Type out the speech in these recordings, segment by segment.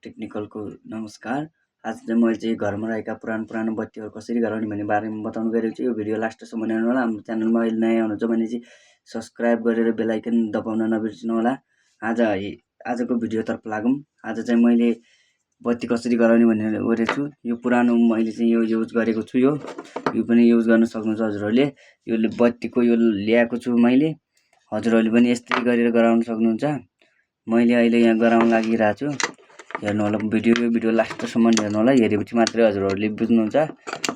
टेक्निकलको नमस्कार। आज चाहिँ मैले चाहिँ घरमा रहेका पुरानो बत्तीहरू कसरी गराउने भन्ने बारेमा बताउन गएको छु। यो भिडियो लास्टसम्म हेर्नु होला। हाम्रो च्यानलमा अहिले नयाँ हुनुहुन्छ भने चाहिँ सब्स्क्राइब गरेर बेल आइकन दबाउन नबिर्सनु होला। आजको भिडियोतर्फ लागौँ। आज चाहिँ मैले बत्ती कसरी गराउने भनेर गरेको छु। यो पुरानो मैले चाहिँ यो युज गरेको छु। यो पनि युज गर्न सक्नुहुन्छ हजुरहरूले। यो बत्तीको यो ल्याएको छु मैले। हजुरहरूले पनि यस्तै गरेर गराउन सक्नुहुन्छ। मैले अहिले यहाँ गराउन लागिरहेको छु। हेर्नु होला भिडियो लास्टसम्म हेर्नु होला। हेरेपछि मात्रै हजुरहरूले बुझ्नुहुन्छ।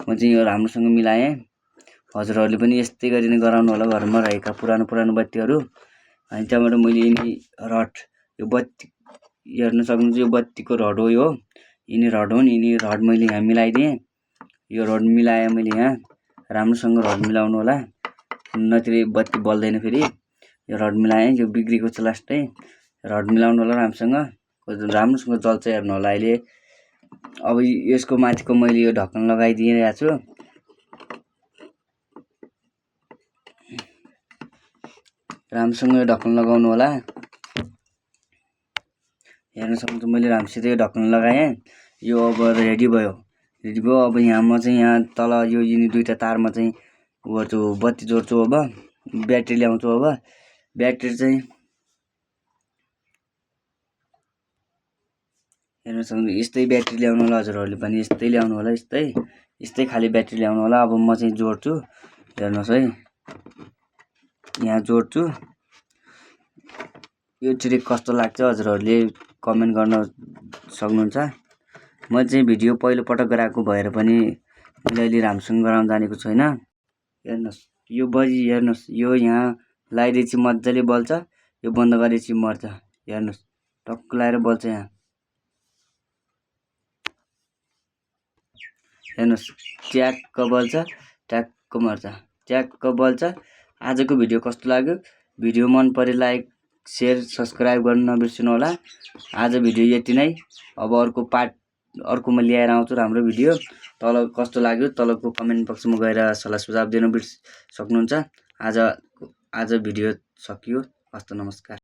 म चाहिँ यो राम्रोसँग मिलाएँ। हजुरहरूले पनि यस्तै गरी गराउनु होला घरमा रहेका पुरानो बत्तीहरू। अनि त्यहाँबाट मैले यिनी रड यो बत्ती हेर्न सक्नुहुन्छ। यो बत्तीको रड हो यो। यिनी रड हुन्। यिनी रड मैले यहाँ मिलाइदिएँ। यो रड मिलाएँ मैले यहाँ। राम्रोसँग रड मिलाउनु होला, नत्र बत्ती बल्दैन फेरि। यो रड मिलाएँ। यो बिग्रेको छ लास्टै। रड मिलाउनु होला राम्रोसँग जल्छ हेर्नु होला। अहिले अब यसको माथिको मैले यो ढक्कन लगाइदिइरहेको छु। राम्रोसँग यो ढक्कन लगाउनु होला। हेर्न सक्नुहुन्छ मैले राम्रोसित यो ढक्कन लगाएँ। यो अब रेडी भयो। अब यहाँ म चाहिँ यहाँ तल यो यिनी दुईटा तारमा चाहिँ गर्छु, बत्ती जोड्छु। अब ब्याट्री ल्याउँछु। अब ब्याट्री चाहिँ हेर्न सक्नुहुन्छ यस्तै ब्याट्री ल्याउनु होला। हजुरहरूले पनि यस्तै ल्याउनु होला। यस्तै खाली ब्याट्री ल्याउनु होला। अब म चाहिँ जोड्छु। हेर्नुहोस् है, यहाँ जोड्छु। यो ट्रिक कस्तो लाग्छ हजुरहरूले कमेन्ट गर्न सक्नुहुन्छ। म चाहिँ भिडियो पहिलोपटक गराएको भएर पनि मैले अहिले राम्रोसँग गराउन जानेको छैन। हेर्नुहोस् यो हेर्नुहोस् यो यहाँ लगाइदिएपछि मजाले बल्छ। यो बन्द गरेपछि मर्छ। हेर्नुहोस् टक्क लगाएर बल्छ। यहाँ हेर्नुहोस् ट्याक्क बल्छ, ट्याक्क मर्छ, ट्याक्क बल्छ। आजको भिडियो कस्तो लाग्यो? भिडियो मन परे लाइक, शेयर, सब्स्क्राइब गर्न नबिर्सनु होला। आज भिडियो यति नै। अब अर्कोमा ल्याएर आउँछु राम्रो भिडियो। तल कस्तो लाग्यो तलको कमेन्ट बक्समा गएर सल्लाह सुझाव दिन सक्नुहुन्छ। आज भिडियो सकियो। हस्त नमस्कार।